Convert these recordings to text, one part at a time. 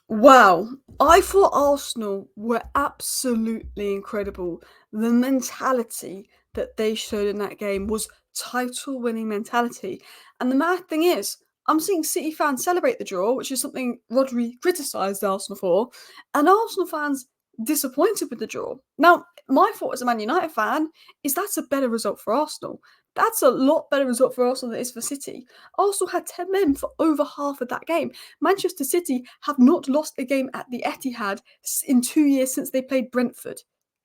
Wow, I thought Arsenal were absolutely incredible. The mentality that they showed in that game was title winning mentality. And the mad thing is, I'm seeing City fans celebrate the draw, which is something Rodri criticised Arsenal for, and Arsenal fans disappointed with the draw. Now, my thought as a Man United fan is that's a better result for Arsenal. That's a lot better result for Arsenal than it is for City. Arsenal had 10 men for over half of that game. Manchester City have not lost a game at the Etihad in 2 years since they played Brentford.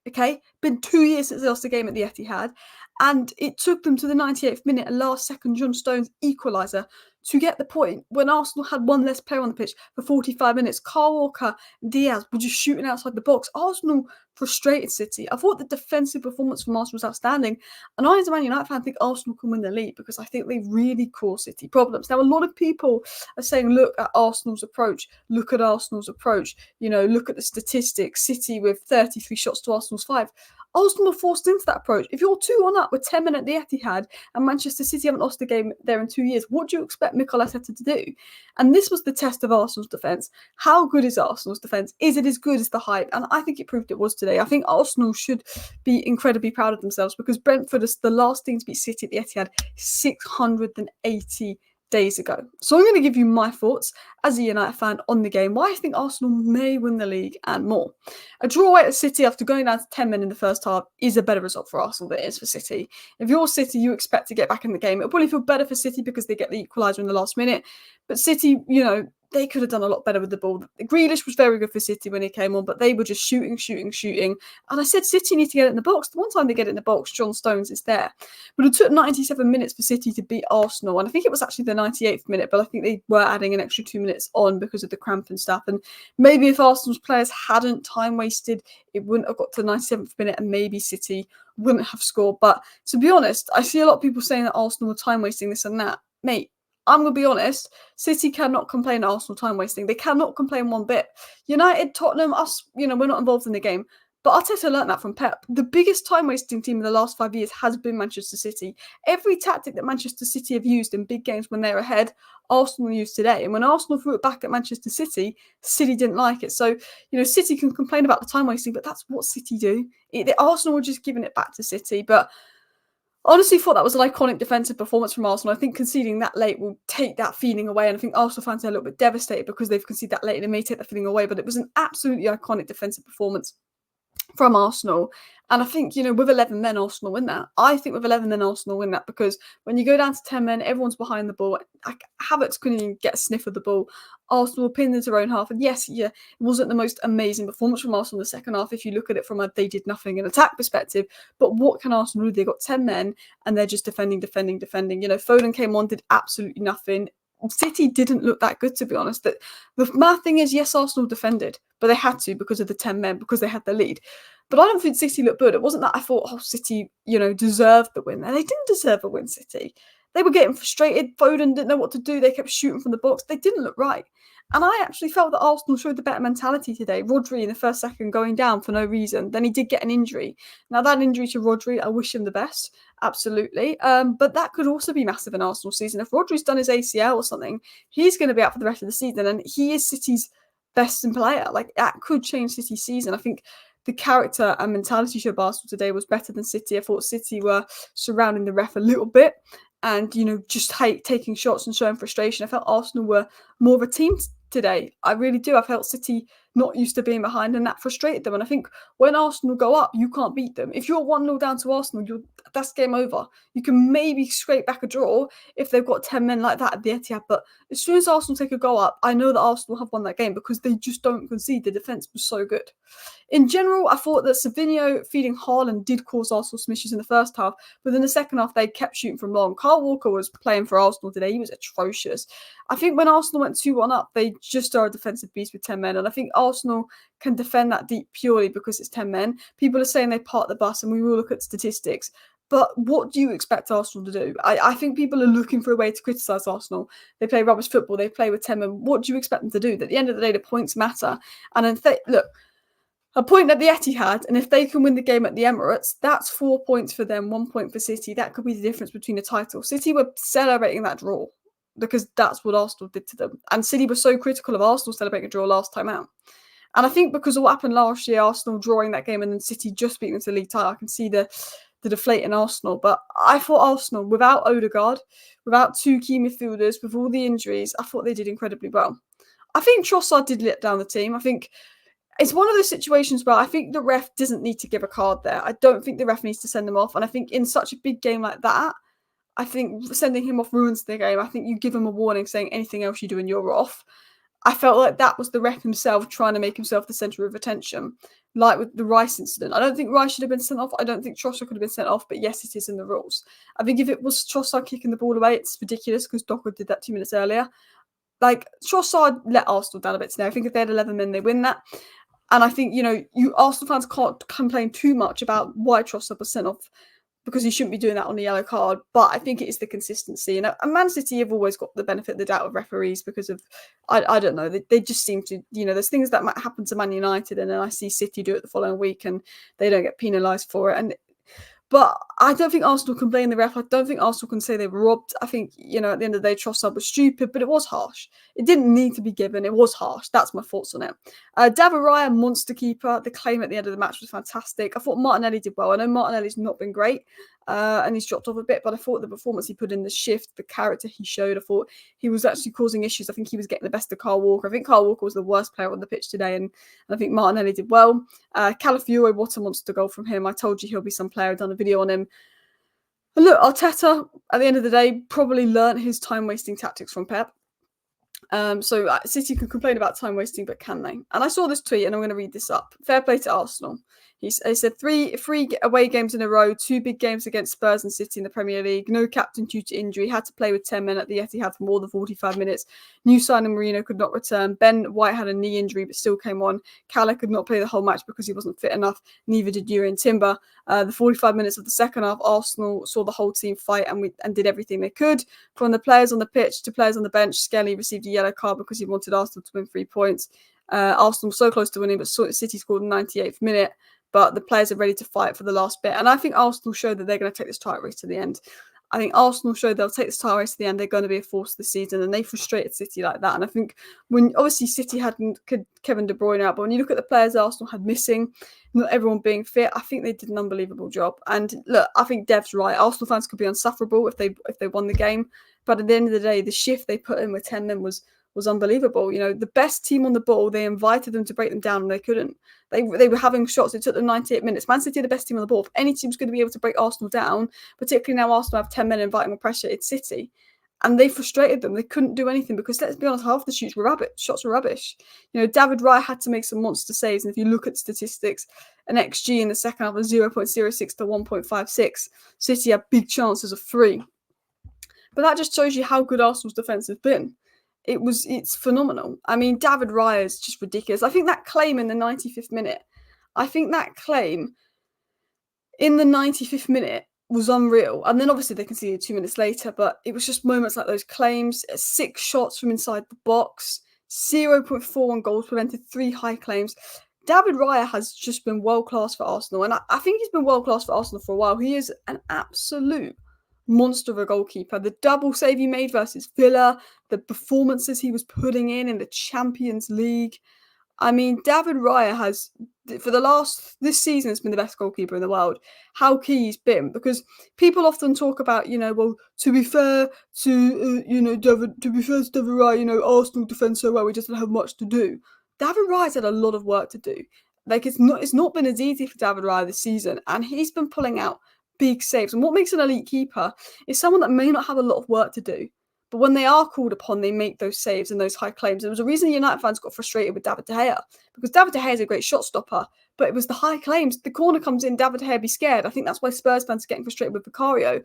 Okay, been 2 years since they lost a game at the Etihad, and it took them to the 98th minute, a last-second John Stones equaliser, to get the point when Arsenal had one less player on the pitch for 45 minutes. Kyle Walker, Diaz were just shooting outside the box. Arsenal frustrated City. I thought the defensive performance from Arsenal was outstanding, and I, as a Man United fan, think Arsenal can win the league because I think they really cause City problems. Now, a lot of people are saying, look at Arsenal's approach, look at Arsenal's approach, look at the statistics. City with 33 shots to Arsenal's 5. Arsenal were forced into that approach. If you're 2-1 up with 10 men at the Etihad and Manchester City haven't lost a game there in 2 years, what do you expect Mikel Arteta to do? And this was the test of Arsenal's defence. How good is Arsenal's defence? Is it as good as the hype? And I think it proved it was today. I think Arsenal should be incredibly proud of themselves because Brentford is the last team to beat City at the Etihad 680 days ago. So I'm going to give you my thoughts as a United fan on the game, why I think Arsenal may win the league and more. A draw away at City after going down to 10 men in the first half is a better result for Arsenal than it is for City. If you're City, you expect to get back in the game. It'll probably feel better for City because they get the equaliser in the last minute. But City, they could have done a lot better with the ball. Grealish was very good for City when he came on, but they were just shooting. And I said City need to get it in the box. The one time they get it in the box, John Stones is there. But it took 97 minutes for City to beat Arsenal. And I think it was actually the 98th minute, but I think they were adding an extra 2 minutes on because of the cramp and stuff. And maybe if Arsenal's players hadn't time wasted, it wouldn't have got to the 97th minute and maybe City wouldn't have scored. But to be honest, I see a lot of people saying that Arsenal were time wasting this and that. Mate, I'm going to be honest, City cannot complain at Arsenal time wasting. They cannot complain one bit. United, Tottenham, us, we're not involved in the game. But Arteta learnt that from Pep. The biggest time-wasting team in the last 5 years has been Manchester City. Every tactic that Manchester City have used in big games when they're ahead, Arsenal used today. And when Arsenal threw it back at Manchester City, City didn't like it. So, City can complain about the time-wasting, but that's what City do. Arsenal were just giving it back to City. But honestly thought that was an iconic defensive performance from Arsenal. I think conceding that late will take that feeling away. And I think Arsenal fans are a little bit devastated because they've conceded that late and it may take that feeling away. But it was an absolutely iconic defensive performance from Arsenal. And I think, with 11 men, Arsenal win that. I think with 11 men, Arsenal win that because when you go down to 10 men, everyone's behind the ball. Havertz couldn't even get a sniff of the ball. Arsenal were pinned into their own half. And yes, it wasn't the most amazing performance from Arsenal in the second half if you look at it from a they did nothing in attack perspective. But what can Arsenal do? They got 10 men and they're just defending. Foden came on, did absolutely nothing. City didn't look that good, to be honest. The mad thing is, yes, Arsenal defended, but they had to because of the 10 men, because they had the lead. But I don't think City looked good. It wasn't that I thought, City, deserved the win. And they didn't deserve a win, City. They were getting frustrated. Foden didn't know what to do. They kept shooting from the box. They didn't look right. And I actually felt that Arsenal showed the better mentality today. Rodri in the first second going down for no reason. Then he did get an injury. Now, that injury to Rodri, I wish him the best. Absolutely. But that could also be massive in Arsenal season. If Rodri's done his ACL or something, he's going to be out for the rest of the season. And he is City's best player. Like, that could change City's season. I think the character and mentality show of Arsenal today was better than City. I thought City were surrounding the ref a little bit and, just taking shots and showing frustration. I felt Arsenal were more of a team today. I really do. I felt City not used to being behind and that frustrated them. And I think when Arsenal go up, you can't beat them. If you're 1-0 down to Arsenal, that's game over. You can maybe scrape back a draw if they've got 10 men like that at the Etihad. But as soon as Arsenal take a goal up, I know that Arsenal have won that game because they just don't concede. The defence was so good. In general, I thought that Savinho feeding Haaland did cause Arsenal some issues in the first half, but in the second half, they kept shooting from long. Kyle Walker was playing for Arsenal today. He was atrocious. I think when Arsenal went 2-1 up, they just are a defensive beast with 10 men, and I think Arsenal can defend that deep purely because it's 10 men. People are saying they park the bus, and we will look at statistics. But what do you expect Arsenal to do? I think people are looking for a way to criticise Arsenal. They play rubbish football. They play with 10 men. What do you expect them to do? At the end of the day, the points matter. And look, a point at the Etihad, and if they can win the game at the Emirates, that's 4 points for them, 1 point for City. That could be the difference between the title. City were celebrating that draw. because that's what Arsenal did to them. And City was so critical of Arsenal celebrating a draw last time out. And I think because of what happened last year, Arsenal drawing that game and then City just beating them to the league title, I can see the deflate in Arsenal. But I thought Arsenal, without Odegaard, without two key midfielders, with all the injuries, I thought they did incredibly well. I think Trossard did let down the team. I think it's one of those situations where I think the ref doesn't need to give a card there. I don't think the ref needs to send them off. And I think in such a big game like that, I think sending him off ruins the game. I think you give him a warning saying anything else you do and you're off. I felt like that was the ref himself trying to make himself the centre of attention, like with the Rice incident. I don't think Rice should have been sent off. I don't think Trossard could have been sent off, but yes, it is in the rules. I think if it was Trossard kicking the ball away, it's ridiculous because Docker did that 2 minutes earlier. Like, Trossard let Arsenal down a bit today. I think if they had 11 men, they win that. And I think, Arsenal fans can't complain too much about why Trossard was sent off, because he shouldn't be doing that on the yellow card. But I think it is the consistency. And Man City have always got the benefit of the doubt of referees because of, I don't know, they just seem to, there's things that might happen to Man United and then I see City do it the following week and they don't get penalised for it. But I don't think Arsenal can blame the ref. I don't think Arsenal can say they were robbed. I think, at the end of the day, Trossard was stupid, but it was harsh. It didn't need to be given. It was harsh. That's my thoughts on it. David Raya, monster keeper. The claim at the end of the match was fantastic. I thought Martinelli did well. I know Martinelli's not been great and he's dropped off a bit, but I thought the performance he put in, the shift, the character he showed, I thought he was actually causing issues. I think he was getting the best of Kyle Walker. I think Kyle Walker was the worst player on the pitch today, and I think Martinelli did well. Calafiori, what a monster goal from him. I told you he'll be some player. I've done a video on him. And look, Arteta, at the end of the day, probably learnt his time-wasting tactics from Pep. So City can complain about time wasting, but can they? And I saw this tweet, and I'm going to read this up. Fair play to Arsenal. He said three away games in a row, 2 big games against Spurs and City in the Premier League. No captain due to injury. Had to play with 10 men at the Etihad for more than 45 minutes. New signing Marino could not return. Ben White had a knee injury but still came on. Cala could not play the whole match because he wasn't fit enough. Neither did Yuri Timber. The 45 minutes of the second half, Arsenal saw the whole team fight and did everything they could. From the players on the pitch to players on the bench, Skelly received a yellow card because he wanted Arsenal to win 3 points. Arsenal were so close to winning, but City scored in the 98th minute. But the players are ready to fight for the last bit. And I think Arsenal showed that they're going to take this title race to the end. I think Arsenal showed they'll take this title race to the end. They're going to be a force this season. And they frustrated City like that. And I think when, obviously, City had Kevin De Bruyne out. But when you look at the players Arsenal had missing, not everyone being fit, I think they did an unbelievable job. And look, I think Dev's right. Arsenal fans could be unsufferable if they won the game. But at the end of the day, the shift they put in with 10 men was unbelievable. The best team on the ball, they invited them to break them down and they couldn't. They were having shots. It took them 98 minutes. Man City are the best team on the ball. If any team's going to be able to break Arsenal down, particularly now Arsenal have 10 men inviting more pressure, it's City. And they frustrated them. They couldn't do anything because, let's be honest, half the shots were rubbish. David Raya had to make some monster saves. And if you look at statistics, an XG in the second half of 0.06 to 1.56. City had big chances of 3. But that just shows you how good Arsenal's defence has been. It's phenomenal. I mean, David Raya is just ridiculous. I think that claim in the 95th minute, was unreal. And then obviously they conceded 2 minutes later, but it was just moments like those claims, 6 shots from inside the box, 0.41 goals prevented, 3 high claims. David Raya has just been world-class for Arsenal. And I think he's been world-class for Arsenal for a while. He is an absolute monster of a goalkeeper. The double save he made versus Villa, the performances he was putting in the Champions League. I mean, David Raya has, this season, has been the best goalkeeper in the world. How key he's been, because people often talk about, to be fair to, David Raya, Arsenal defend so well, he doesn't have much to do. David Raya's had a lot of work to do. Like, it's not been as easy for David Raya this season, and he's been pulling out big saves. And what makes an elite keeper is someone that may not have a lot of work to do, but when they are called upon, they make those saves and those high claims. There was a reason United fans got frustrated with David De Gea, because David De Gea is a great shot stopper, but it was the high claims. The corner comes in, David De Gea be scared. I think that's why Spurs fans are getting frustrated with Vicario.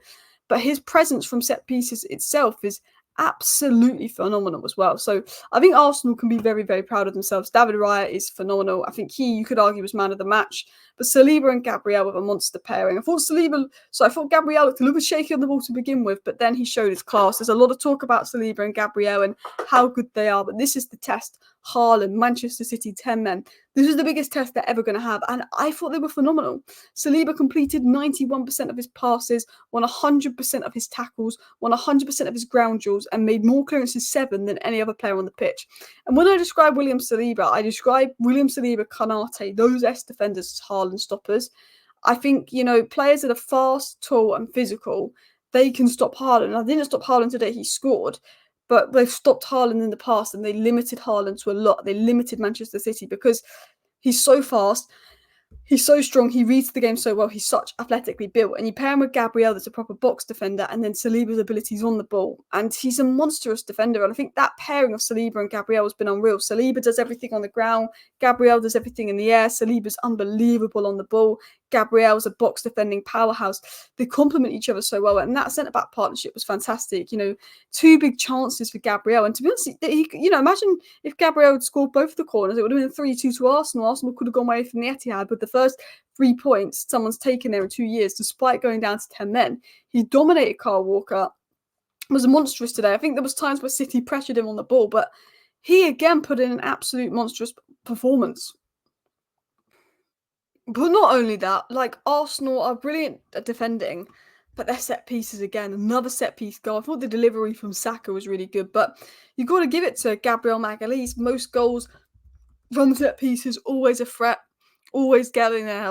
But his presence from set pieces itself is absolutely phenomenal as well. So I think Arsenal can be very, very proud of themselves. David Raya is phenomenal. I think you could argue, was man of the match. But Saliba and Gabriel were a monster pairing. I thought Gabriel looked a little bit shaky on the ball to begin with, but then he showed his class. There's a lot of talk about Saliba and Gabriel and how good they are, but this is the test. Haaland, Manchester City, 10 men. This was the biggest test they're ever going to have, and I thought they were phenomenal. Saliba completed 91% of his passes, won 100% of his tackles, won 100% of his ground duels, and made more clearances 7 than any other player on the pitch. And when I describe William Saliba, I describe William Saliba, Kanate, those S defenders as Haaland stoppers. I think, players that are fast, tall, and physical, they can stop Haaland. I didn't stop Haaland today, he scored. But they've stopped Haaland in the past, and they limited Haaland to a lot. They limited Manchester City because he's so fast, he's so strong, he reads the game so well, he's such athletically built. And you pair him with Gabriel, that's a proper box defender, and then Saliba's abilities on the ball. And he's a monstrous defender. And I think that pairing of Saliba and Gabriel has been unreal. Saliba does everything on the ground, Gabriel does everything in the air. Saliba's unbelievable on the ball. Gabriel's a box defending powerhouse. They complement each other so well, and that centre-back partnership was fantastic. 2 big chances for Gabriel, and to be honest, imagine if Gabriel had scored both the corners, it would have been 3-2 to Arsenal. Arsenal could have gone away from the Etihad with the first 3 points someone's taken there in 2 years, despite going down to 10 men. He dominated Kyle Walker, was monstrous today. I think there was times where City pressured him on the ball, but he again put in an absolute monstrous performance. But not only that, Arsenal are brilliant at defending, but their set pieces again, another set piece goal. I thought the delivery from Saka was really good, but you've got to give it to Gabriel Magalhaes. Most goals from set pieces, always a threat, always getting there.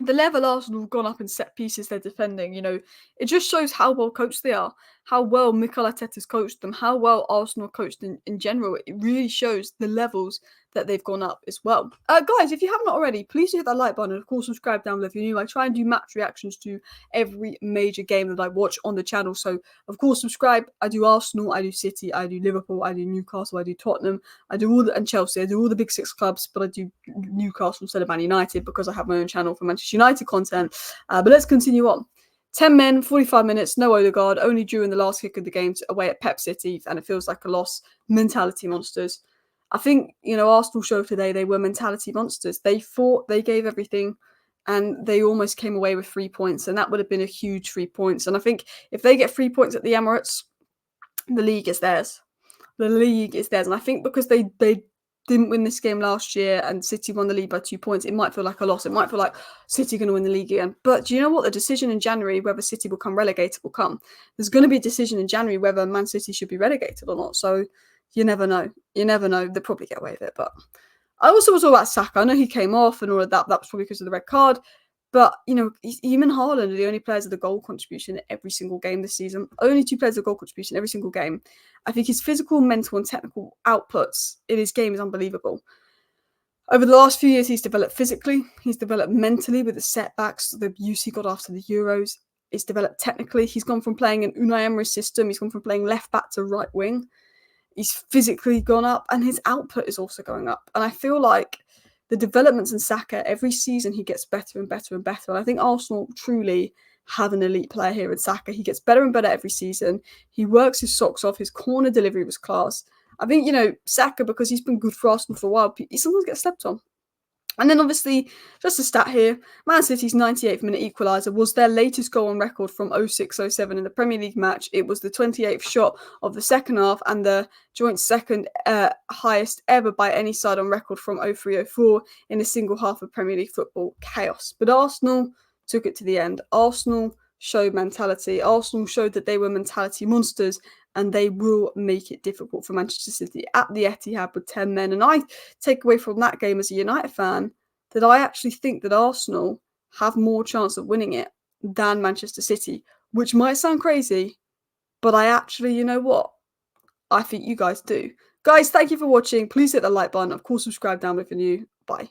The level Arsenal have gone up in set pieces they're defending, it just shows how well coached they are, how well Mikel Arteta's coached them, how well Arsenal coached in general. It really shows the levels that they've gone up as well. Guys, if you haven't already, please hit that like button and of course subscribe down below if you're new. I try and do match reactions to every major game that I watch on the channel. So of course subscribe. I do Arsenal, I do City, I do Liverpool, I do Newcastle, I do Tottenham, I do and Chelsea, I do all the big 6 clubs, but I do Newcastle instead of Man United because I have my own channel for Manchester United content. But let's continue on. 10 men, 45 minutes, no Odegaard, only during the last kick of the game away at Pep City, and it feels like a loss. Mentality monsters. I think, Arsenal showed today they were mentality monsters. They fought, they gave everything, and they almost came away with 3 points, and that would have been a huge 3 points. And I think if they get 3 points at the Emirates, the league is theirs. The league is theirs. And I think because they didn't win this game last year and City won the league by 2 points, it might feel like a loss. It might feel like City are going to win the league again. But do you know what? The decision in January whether City will come relegated will come. There's going to be a decision in January whether Man City should be relegated or not. So you never know. You never know. They'll probably get away with it. But I also was all about Saka. I know he came off and all of that. That was probably because of the red card. But, him and Haaland are the only players with the goal contribution in every single game this season. Only 2 players with goal contribution every single game. I think his physical, mental and technical outputs in his game is unbelievable. Over the last few years, he's developed physically. He's developed mentally with the setbacks, the abuse he got after the Euros. He's developed technically. He's gone from playing an Unai Emery system. He's gone from playing left back to right wing. He's physically gone up and his output is also going up. And I feel like the developments in Saka, every season he gets better and better and better. And I think Arsenal truly have an elite player here in Saka. He gets better and better every season. He works his socks off. His corner delivery was class. I think, Saka, because he's been good for Arsenal for a while, he sometimes gets slept on. And then obviously, just a stat here, Man City's 98th minute equaliser was their latest goal on record from 06-07 in the Premier League match. It was the 28th shot of the second half and the joint second highest ever by any side on record from 03-04 in a single half of Premier League football. Chaos. But Arsenal took it to the end. Arsenal showed mentality. Arsenal showed that they were mentality monsters and they will make it difficult for Manchester City at the Etihad with 10 men. And I take away from that game as a United fan that I actually think that Arsenal have more chance of winning it than Manchester City, which might sound crazy, but I actually, you know what? I think you guys do. Guys, thank you for watching. Please hit the like button. Of course, subscribe down if you're new. Bye.